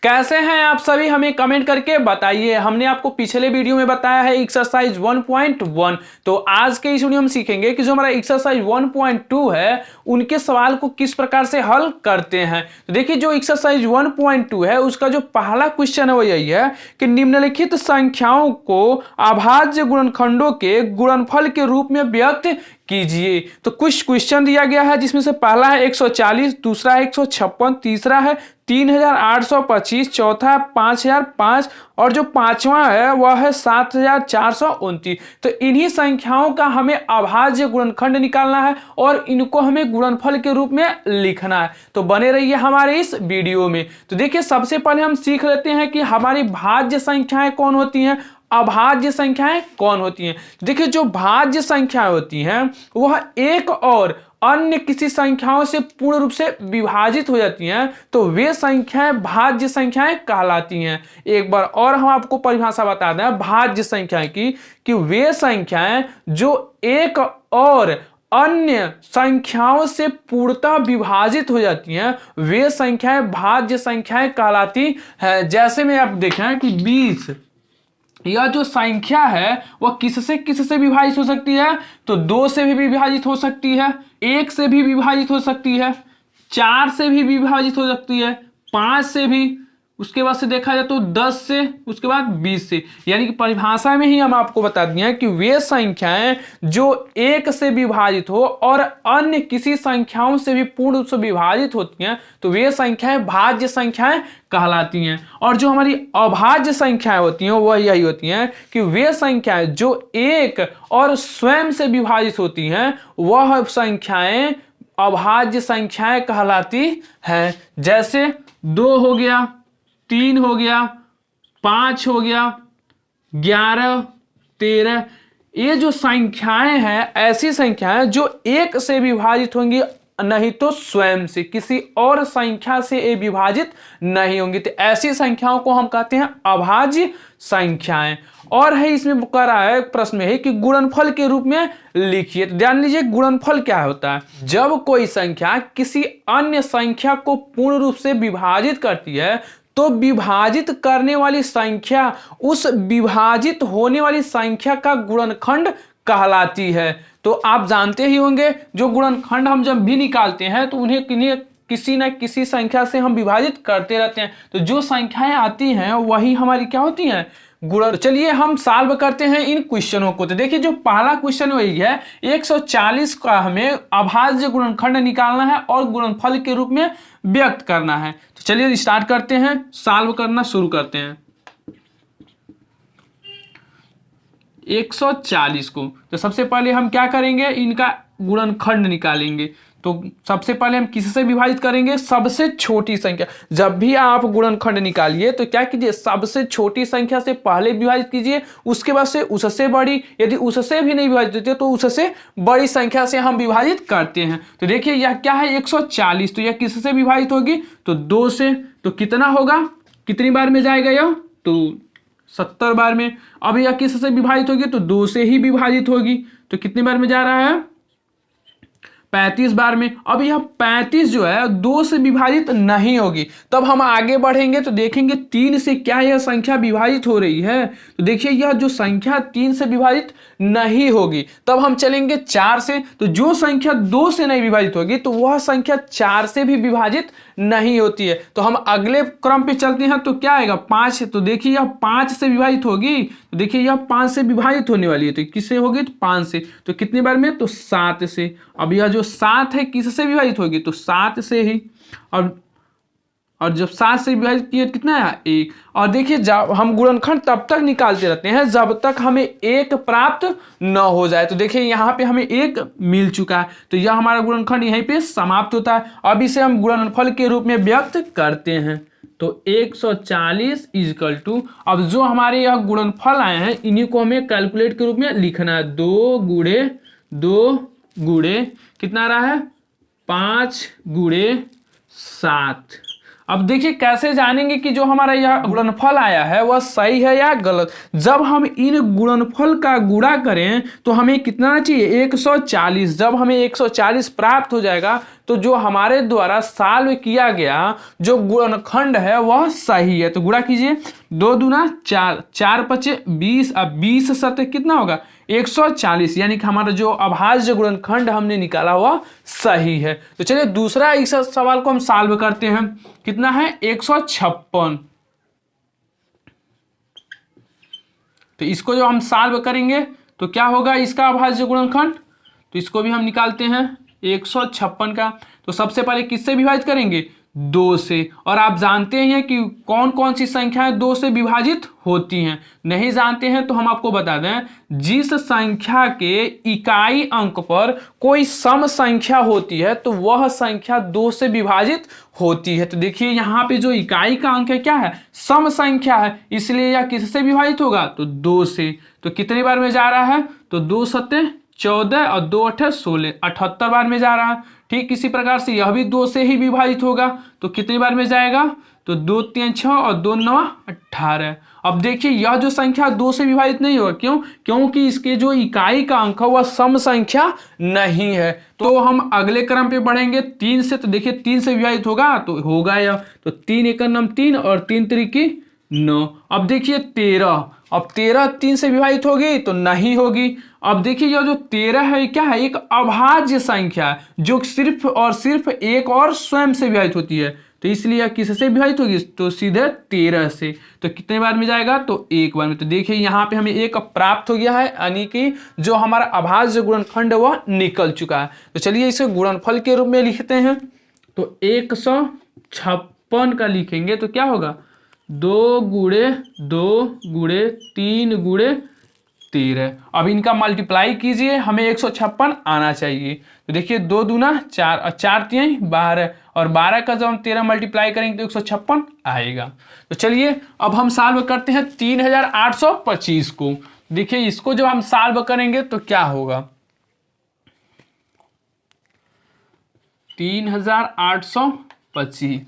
कैसे हैं आप सभी, हमें कमेंट करके बताइए। हमने आपको पिछले वीडियो में बताया है एक्सरसाइज 1.1। तो आज के इस वीडियो में सीखेंगे कि जो हमारा एक्सरसाइज 1.2 है उनके सवाल को किस प्रकार से हल करते हैं। तो देखिए, जो एक्सरसाइज 1.2 है उसका जो पहला क्वेश्चन है वो यही है कि निम्नलिखित संख्याओं को अभाज्य गुणनखंडों के गुणनफल के रूप में व्यक्त कीजिए। तो कुछ क्वेश्चन दिया गया है जिसमें से पहला है 140, दूसरा है 156, तीसरा है 3825, चौथा है 5005 और जो पांचवा है वह है 7429। तो इन्हीं संख्याओं का हमें अभाज्य गुणनखंड निकालना है और इनको हमें गुणनफल के रूप में लिखना है। तो बने रहिए हमारे इस वीडियो में। तो देखिए, सबसे पहले हम सीख लेते हैं कि हमारी भाज्य संख्याएं कौन होती हैं, अभाज्य संख्याएं कौन होती हैं। देखिए, जो भाज्य संख्याएं होती हैं वह एक और अन्य किसी संख्याओं से पूर्ण रूप से विभाजित हो जाती हैं, तो वे संख्याएं भाज्य संख्याएं कहलाती हैं। एक बार और हम आपको परिभाषा बता दें भाज्य संख्याएं की, कि वे संख्याएं जो एक और अन्य संख्याओं से पूर्णतः विभाजित हो जाती हैं वे संख्याएं भाज्य संख्याएं कहलाती हैं। जैसे में आप देखें कि 20 यह जो संख्या है वह किससे विभाजित हो सकती है, तो 2 से भी विभाजित हो सकती है, 1 से भी विभाजित हो सकती है, 4 से भी विभाजित हो सकती है, 5 से भी, उसके बाद से देखा जाए तो 10 से, उसके बाद 20 से। यानी कि परिभाषा में ही हम आपको बता दिए कि वे संख्याएं जो 1 से विभाजित हो और अन्य किसी संख्याओं से भी पूर्ण रूप से विभाजित होती हैं तो वे संख्याएं भाज्य संख्याएं कहलाती हैं। और जो हमारी अभाज्य संख्याएं होती हैं वह यही होती हैं कि वे संख्याएं जो एक और स्वयं से विभाजित होती हैं वह संख्याएं अभाज्य संख्याएं कहलाती हैं। जैसे 2 हो गया, 3 हो गया, 5 हो गया, 11, 13। ये जो संख्याएं हैं ऐसी संख्याएं जो 1 से विभाजित होंगी, नहीं तो स्वयं से, किसी और संख्या से ये विभाजित नहीं होंगी। तो ऐसी संख्याओं को हम कहते हैं अभाज्य संख्याएं। और है इसमें कह रहा है प्रश्न है कि गुणनफल के रूप में लिखिए। तो ध्यान लीजिए, गुणनफल क्या होता है। जब कोई संख्या किसी अन्य संख्या को पूर्ण रूप से विभाजित करती है तो विभाजित करने वाली संख्या उस विभाजित होने वाली संख्या का गुणनखंड कहलाती है। तो आप जानते ही होंगे जो गुणनखंड हम जब भी निकालते हैं तो उन्हें किसी न किसी संख्या से हम विभाजित करते रहते हैं। तो जो संख्याएं आती हैं वही हमारी क्या होती हैं, गुणन। चलिए हम सॉल्व करते हैं इन क्वेश्चनों को। तो देखिए, जो पहला क्वेश्चन वही है 140 का हमें अभाज्य गुणनखंड निकालना है और गुणनफल के रूप में व्यक्त करना है। तो चलिए स्टार्ट करते हैं, सॉल्व करना शुरू करते हैं 140 को। तो सबसे पहले हम क्या करेंगे, इनका गुणनखंड निकालेंगे। तो सबसे पहले हम किससे विभाजित करेंगे, सबसे छोटी संख्या। जब भी आप गुणनखंड निकालिए तो क्या कीजिए, सबसे छोटी संख्या से पहले विभाजित कीजिए, उसके बाद से उससे बड़ी, यदि उससे भी नहीं विभाजित होती है तो उससे बड़ी संख्या से हम विभाजित करते हैं। तो देखिए यह क्या है 140, तो यह किससे विभाजित होगी, तो 2 से। तो कितना होगा, कितनी बार में जाएगा यह, तो 70 बार में। अब यह किससे विभाजित होगी, तो 2 से ही विभाजित होगी। तो कितनी बार में जा रहा है, 35 बार में। अब यह 35 जो है 2 से विभाजित नहीं होगी। तब हम आगे बढ़ेंगे तो देखेंगे 3 से क्या यह संख्या विभाजित हो रही है। तो देखिए यह जो संख्या 3 से विभाजित नहीं होगी। तब हम चलेंगे 4 से। तो जो संख्या 2 से नहीं विभाजित होगी तो वह संख्या 4 से भी विभाजित नहीं होती है। तो हम अगले क्रम पे चलते हैं तो क्या आएगा, 5। तो देखिए यह 5 से विभाजित होगी। तो देखिए यह 5 से विभाजित होने वाली है। तो किससे होगी, तो 5 से। तो कितनी बार में, तो 7 से। अब यह जो 7 है किससे विभाजित होगी, तो 7 से ही। और जब 7 से विभाजित किया कितना है, 1। और देखिए जब हम गुणनखंड तब तक निकालते रहते हैं जब तक हमें 1 प्राप्त न हो जाए। तो देखिए यहाँ पे हमें 1 मिल चुका है, तो यह हमारा गुणनखंड यहीं पे समाप्त होता है। अब इसे हम गुणनफल के रूप में व्यक्त करते हैं। तो 140 इजकल टू, अब जो हमारे यह गुणनफल आए हैं इन्हीं को हमें कैलकुलेट के रूप में लिखना है। 2 गुणे कितना रहा है, 5 गुणे 7। अब देखिए कैसे जानेंगे कि जो हमारा यह गुणनफल आया है वह सही है या गलत। जब हम इन गुणनफल का गुणा करें तो हमें कितना चाहिए 140। जब हमें 140 प्राप्त हो जाएगा तो जो हमारे द्वारा सॉल्व किया गया जो गुणनखंड है वह सही है। तो गुणा कीजिए, 2 दूना 4, 4 पचे 20, अब 20 सत्य कितना होगा 140, यानी कि हमारा जो अभाज्य गुणनखंड हमने निकाला हुआ सही है। तो चलिए दूसरा इस सवाल को हम सॉल्व करते हैं। कितना है 156। तो इसको जो हम सॉल्व करेंगे तो क्या होगा इसका अभाज्य गुणनखंड, तो इसको भी हम निकालते हैं 156 का। तो सबसे पहले किससे विभाजित करेंगे 2 से। और आप जानते हैं कि कौन कौन सी संख्याएं 2 से विभाजित होती हैं, नहीं जानते हैं तो हम आपको बता दें, जिस संख्या के इकाई अंक पर कोई सम संख्या होती है तो वह संख्या 2 से विभाजित होती है। तो देखिए यहाँ पे जो इकाई का अंक है क्या है सम संख्या है, इसलिए यह किससे विभाजित होगा तो 2 से। तो कितनी बार में जा रहा है तो 2 सत्ते 14 और 2 अठे 16, 78 बार में जा रहा है। ठीक इसी प्रकार से यह भी 2 से ही विभाजित होगा, तो कितनी बार में जाएगा तो 2 3 6 और 2 9 18। अब देखिए यह जो संख्या 2 से विभाजित नहीं होगा, क्यों, क्योंकि इसके जो इकाई का अंक है वह सम संख्या नहीं है। तो हम अगले क्रम पे बढ़ेंगे 3 से। तो देखिए 3 से विभाजित होगा तो होगा यह, तो 3 एकम नम 3 और 3 त्रिकी 9। अब देखिए 13, अब 13 3 से विभाजित होगी तो नहीं होगी। अब देखिए यह जो 13 है क्या है एक अभाज्य संख्या जो सिर्फ और सिर्फ एक और स्वयं से विभाजित होती है, तो इसलिए यह किससे विभाजित होगी तो सीधे 13 से। तो कितने बार में जाएगा तो 1 बार में। तो देखिए यहाँ पे हमें 1 प्राप्त हो गया है, यानी कि जो हमारा अभाज्य गुणनखंड वह निकल चुका है। तो चलिए इसे गुणनफल के रूप में लिखते हैं। तो 156 का लिखेंगे तो क्या होगा 2 गुणे 2 गुणे 3 गुणे 13। अब इनका मल्टीप्लाई कीजिए, हमें 156 आना चाहिए। तो देखिए 2 दूना 4 और 4 3 12, और 12 का जब हम 13 मल्टीप्लाई करेंगे तो 156 आएगा। तो चलिए अब हम सॉल्व करते हैं 3825 को। देखिए इसको जब हम सॉल्व करेंगे तो क्या होगा 3825।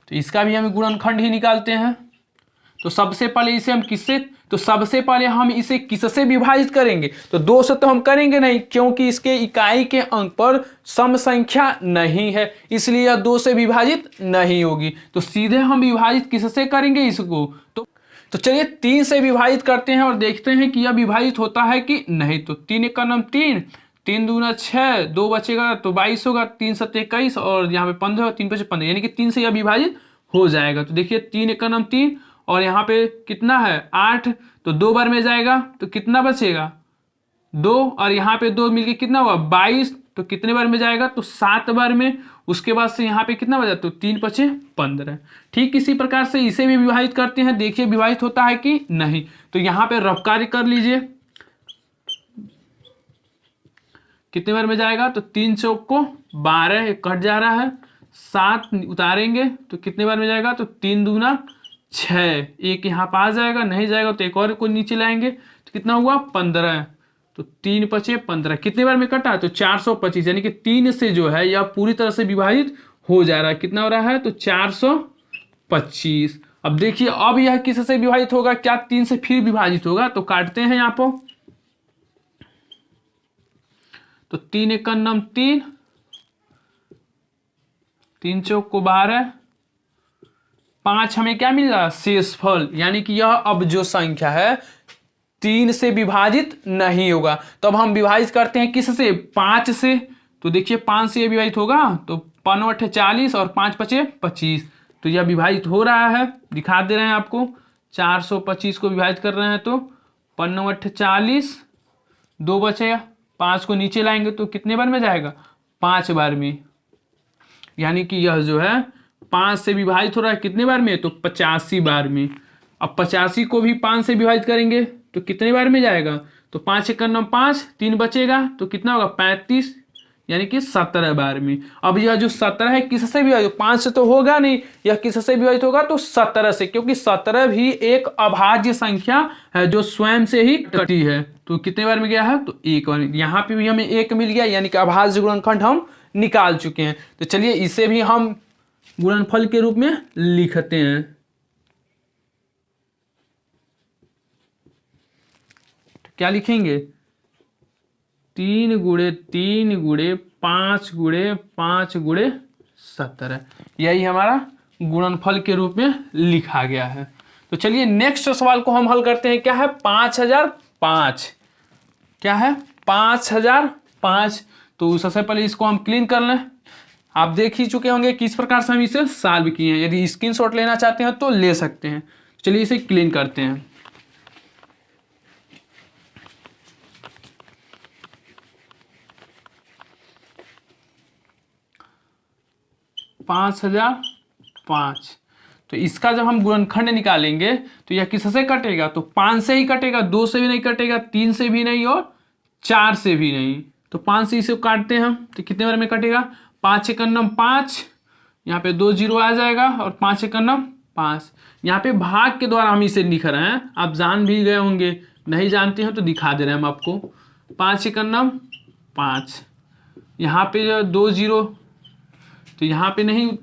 तो इसका भी हमें गुणनखंड ही निकालते हैं। तो सबसे पहले इसे हम किससे विभाजित करेंगे तो 2 से तो हम करेंगे नहीं, क्योंकि इसके इकाई के अंक पर सम संख्या नहीं है, इसलिए यह 2 से विभाजित नहीं होगी। तो सीधे हम विभाजित किससे करेंगे इसको, तो चलिए 3 से विभाजित करते हैं और देखते हैं कि यह विभाजित होता है कि नहीं। तो 3 एकम नम 3, 3 दूना 6, 2 बचेगा तो 22 होगा, 3 सत्ते 21 और यहाँ पे 15, 3 पचे 15, यानी कि 3 से यह विभाजित हो जाएगा। तो देखिए 3 एकम नम 3 और यहाँ पे कितना है 8, तो 2 बार में जाएगा तो कितना बचेगा 2, और यहाँ पे 2 मिलके कितना हुआ 22, तो कितने बार में जाएगा तो 7 बार में। उसके बाद से यहाँ पे कितना बचा तो 3 पचे 15। ठीक इसी प्रकार से इसे भी विभाजित करते हैं, देखिए विभाजित होता है कि नहीं। तो यहाँ पे रफ कार्य कर लीजिए, कितने बार में जाएगा तो 3 चौक को 12 कट जा रहा है, 7 उतारेंगे तो कितने बार में जाएगा तो 3 दूना 6, एक यहाँ पास जाएगा, नहीं जाएगा तो एक और को नीचे लाएंगे तो कितना हुआ 15, तो 3 पचे 15, कितने बार में कटा तो 425, यानी कि 3 से जो है यह पूरी तरह से विभाजित हो जा रहा है। कितना हो रहा है तो 425। अब देखिए अब यह किससे विभाजित होगा, क्या 3 से फिर विभाजित होगा, तो काटते हैं यहाँ पर। तो 3 एकम नम 3, 3 चौक को 12, 5 हमें क्या मिल रहा है शेषफल, यानी कि यह अब जो संख्या है 3 से विभाजित नहीं होगा। तो अब हम विभाजित करते हैं किससे 5 से। तो देखिए 5 से यह विभाजित होगा तो 5 8 40 और 5 पचे 25, तो यह विभाजित हो रहा है, दिखा दे रहे हैं आपको। 425 को विभाजित कर रहे हैं तो 5 8 40, 2 बचे, 5 को नीचे लाएंगे तो कितने बार में जाएगा 5 बार में, यानी कि यह जो है 5 से विभाजित हो रहा है कितने बार में तो 85 बार में। अब 85 को भी 5 से विभाजित करेंगे तो कितने बार में जाएगा तो 5 एकम नम 5, 3 बचेगा तो कितना होगा 35, यानी कि 17 बार में। अब यह जो 17 है किससे विभाजित, 5 से तो होगा नहीं, यह किससे विभाजित होगा तो 17 से, क्योंकि 17 भी एक अभाज्य संख्या है जो स्वयं से ही कटती है। तो कितने बार में गया है तो 1 बार में। यहाँ पे भी हमें 1 मिल गया, यानी कि अभाज्य गुणनखंड हम निकाल चुके हैं। तो चलिए इसे भी हम गुणनफल के रूप में लिखते हैं। तो क्या लिखेंगे, 3 गुणे 3 गुणे 5 गुणे 5 गुणे 17, यही हमारा गुणनफल के रूप में लिखा गया है। तो चलिए नेक्स्ट सवाल को हम हल करते हैं। क्या है 5005, क्या है 5005। तो सबसे पहले इसको हम क्लीन कर लें। आप देख ही चुके होंगे किस प्रकार से हम इसे सॉल्व किए हैं। यदि स्क्रीनशॉट लेना चाहते हैं तो ले सकते हैं। चलिए इसे क्लीन करते हैं। 5005, तो इसका जब हम गुणनखंड निकालेंगे तो यह किससे कटेगा, तो 5 से ही कटेगा, 2 से भी नहीं कटेगा, 3 से भी नहीं और 4 से भी नहीं। तो 5 से इसे काटते हैं हम, तो कितने बार में कटेगा, 5 एकन्नम 5, यहाँ पे 2 जीरो आ जाएगा और 5 एकन्नम 5। यहाँ पे भाग के द्वारा हम इसे लिख रहे हैं, आप जान भी गए होंगे, नहीं जानते हैं तो दिखा दे रहे हैं हम आपको। 5 एकन्नम 5, यहाँ पे 2 जीरो, तो यहाँ पे नहीं,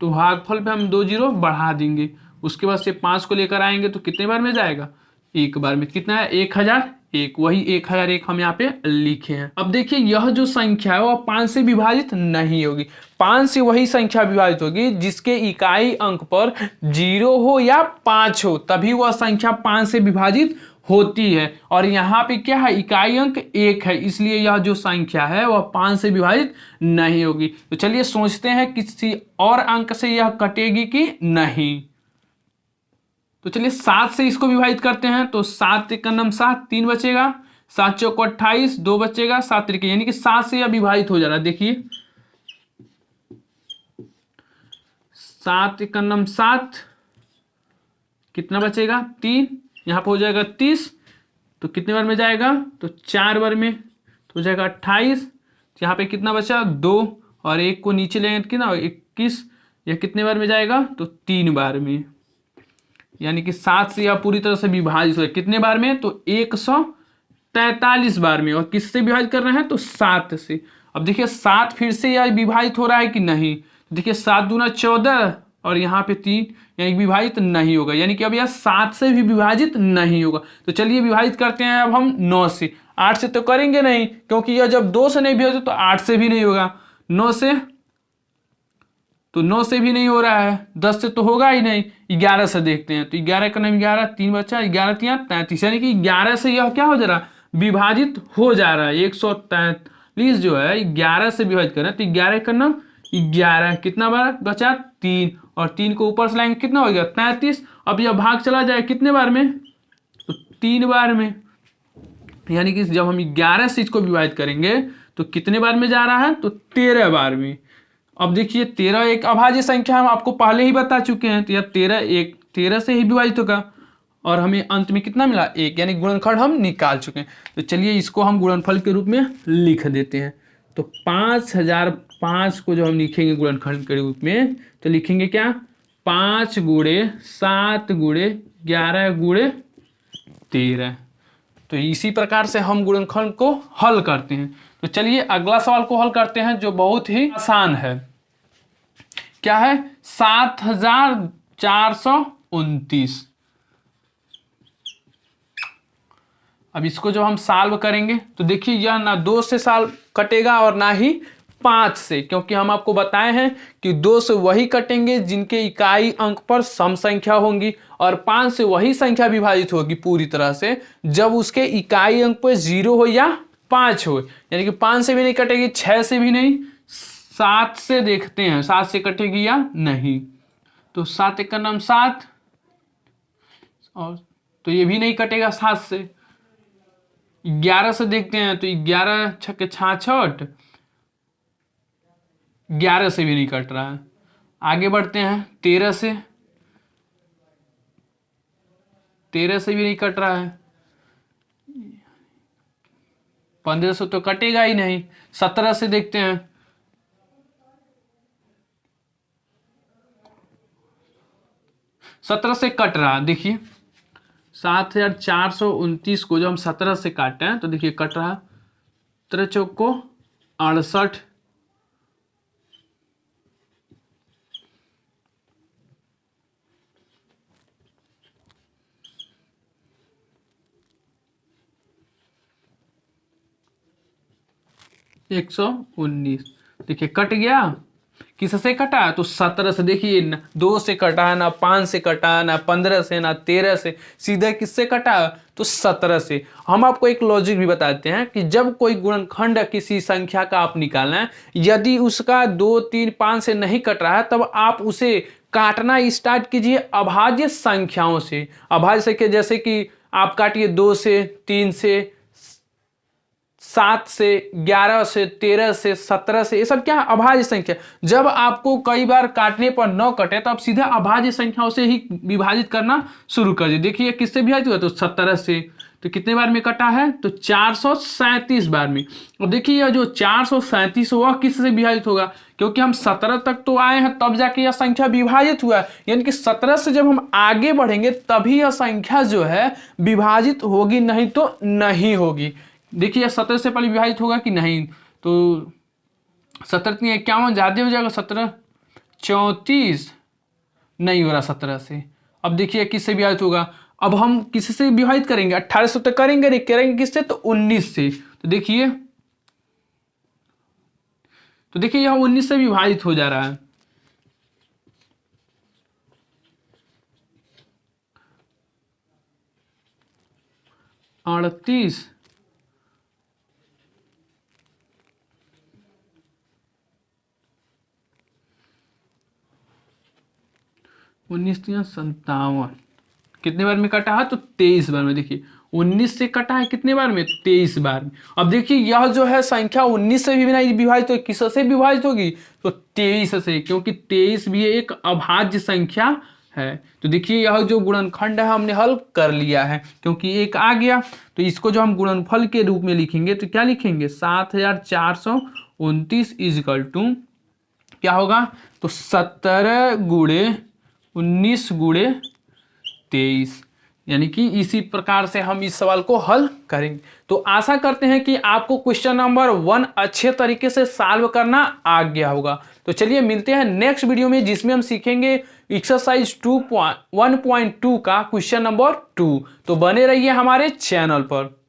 तो भागफल पे हम 2 जीरो बढ़ा देंगे। उसके बाद से 5 को लेकर आएंगे तो कितने बार में जाएगा, एक बार में। कितना है, 1001, वही 1001 हम यहाँ पे लिखे हैं। अब देखिए यह जो संख्या है वह 5 से विभाजित नहीं होगी। 5 से वही संख्या विभाजित होगी जिसके इकाई अंक पर 0 हो या 5 हो, तभी वह संख्या 5 से विभाजित होती है। और यहाँ पे क्या है, इकाई अंक 1 है, इसलिए यह जो संख्या है वह 5 से विभाजित नहीं होगी। तो चलिए सोचते हैं किसी और अंक से यह कटेगी कि नहीं। तो चलिए 7 से इसको विभाजित करते हैं। तो 7 एकन्नम 7, 3 बचेगा, 7 चौको 28, 2 बचेगा, 7 तिरके, यानी कि 7 से यह विभाजित हो जा रहा है। देखिए 7 एकन्नम 7, कितना बचेगा, 3, यहाँ पे हो जाएगा 30, तो कितने बार में जाएगा, तो 4 बार में, तो हो जाएगा 28। यहाँ पे कितना बचा, 2, और 1 को नीचे लेंगे कितना, 21, यह कितने बार में जाएगा, तो 3 बार में। यानी कि 7 से यह पूरी तरह से विभाजित हो, कितने बार में, तो 143 बार में। और किससे विभाजित कर रहे हैं, तो 7 से। अब देखिए 7 फिर से यह विभाजित हो रहा है कि नहीं, देखिए 7 दूना 14 और यहाँ पे 3, यानी विभाजित नहीं होगा, यानी कि अब यह 7 से भी विभाजित नहीं होगा। तो चलिए विभाजित करते हैं अब हम 9 से। 8 से तो करेंगे नहीं, क्योंकि यह जब 2 से नहीं विभाजित तो 8 से भी नहीं होगा। 9 से, तो 9 से भी नहीं हो रहा है, 10 से तो होगा ही नहीं। 11 से देखते हैं, तो 11 का नाम 11, 3 बचा, 11 3 33, यानी कि 11 से यह क्या हो जा रहा है, विभाजित हो जा रहा है। 143 जो है 11 से विभाजित कर रहे हैं, तो 11 का नाम 11, कितना बार बचा, 3, और 3 को ऊपर से लाएंगे कितना हो गया, 33। अब यह भाग चला जाए कितने बार में, तो 3 बार में। यानी कि जब हम 11 से इसको विभाजित करेंगे तो कितने बार में जा रहा है, तो 13 बार में। अब देखिए 13 एक अभाज्य संख्या हम आपको पहले ही बता चुके हैं, तो यह 13 से ही विभाजित होगा, और हमें अंत में कितना मिला, 1, यानी गुणनखंड हम निकाल चुके हैं। तो चलिए इसको हम गुणनफल के रूप में लिख देते हैं। तो 5005 को जो हम लिखेंगे गुणनखंड के रूप में, तो लिखेंगे क्या, 5 गुणे 7 गुणे 11 गुणे 13। तो इसी प्रकार से हम गुणनखंड को हल करते हैं। तो चलिए अगला सवाल को हल करते हैं जो बहुत ही आसान है। क्या है, 7429। अब इसको जब हम सॉल्व करेंगे तो देखिए यह ना 2 से सॉल्व कटेगा और ना ही 5 से, क्योंकि हम आपको बताए हैं कि 2 से वही कटेंगे जिनके इकाई अंक पर सम संख्या होंगी, और 5 से वही संख्या विभाजित होगी पूरी तरह से जब उसके इकाई अंक पर 0 हो या 5 हो। यानी कि 5 से भी नहीं कटेगी, 6 से भी नहीं, 7 से देखते हैं 7 से कटेगी या नहीं। तो 7 का नाम 7, और तो ये भी नहीं कटेगा 7 से। 11 से देखते हैं, तो 11 छक्के 66, 11 से भी नहीं कट रहा है। आगे बढ़ते हैं 13 से, 13 से भी नहीं कट रहा है। 15 से तो कटेगा ही नहीं। 17 से देखते हैं, 17 से कट रहा है। देखिए 7429 को जब हम 17 से काटे हैं तो देखिए कट रहा है, 13 चौको 68, 119। देखिए कट गया, किससे कटा तो 17 से। देखिए न 2 से कटा, ना 5 से कटा, ना 15 से, ना 13 से, सीधा किससे कटा तो 17 से। हम आपको एक लॉजिक भी बताते हैं कि जब कोई गुणनखंड किसी संख्या का आप निकालना है, यदि उसका 2, 3, 5 से नहीं कट रहा है तब आप उसे काटना स्टार्ट कीजिए अभाज्य संख्याओं से। अभाज्य संख्या जैसे कि आप काटिए 2 से, 3 से, 7 से, 11 से, 13 से, 17 से, ये सब क्या है अभाज्य संख्या। जब आपको कई बार काटने पर न कटे तो आप सीधा अभाज्य संख्याओं से ही विभाजित करना शुरू कर दीजिए। देखिए किससे विभाजित हुआ तो 17 से। तो कितने बार में कटा है तो 437 बार में। और देखिए यह जो 437 वह किससे विभाजित होगा, क्योंकि हम 17 तक तो आए हैं तब जाके यह संख्या विभाजित हुआ है, यानी कि 17 से जब हम आगे बढ़ेंगे तभी यह संख्या जो है विभाजित होगी, नहीं तो नहीं होगी। देखिए 17 से पहले विभाजित होगा कि नहीं, तो 17 नहीं 51 ज़्यादा हो जाएगा, 17 34 नहीं हो रहा 17 से। अब देखिए किससे विभाजित होगा, अब हम किससे विभाजित करेंगे 18 से तो करेंगे नहीं, करेंगे किससे तो 19 से। तो देखिए यह 19 से विभाजित हो जा रहा है। अड़तीस 1957 कितने बार में कटा है तो 23 बार में। देखिए 19 से कटा है कितने बार में 23 बार में। अब देखिए यह जो है संख्या 19 से भी नहीं विभाजित होगी, किससे विभाजित होगी तो 23 से, क्योंकि 23 भी एक अभाज्य संख्या है। तो देखिए यह जो गुणनखंड है हमने हल कर लिया है, क्योंकि एक आ गया। तो इसको जो हम गुणनफल के रूप में लिखेंगे तो क्या लिखेंगे 7429 इजिकल टू क्या होगा तो 17 गुणे 19 गुणे 23, यानी कि इसी प्रकार से हम इस सवाल को हल करेंगे। तो आशा करते हैं कि आपको क्वेश्चन नंबर 1 अच्छे तरीके से सॉल्व करना आ गया होगा। तो चलिए मिलते हैं नेक्स्ट वीडियो में, जिसमें हम सीखेंगे एक्सरसाइज 1.2 का क्वेश्चन नंबर 2। तो बने रहिए हमारे चैनल पर।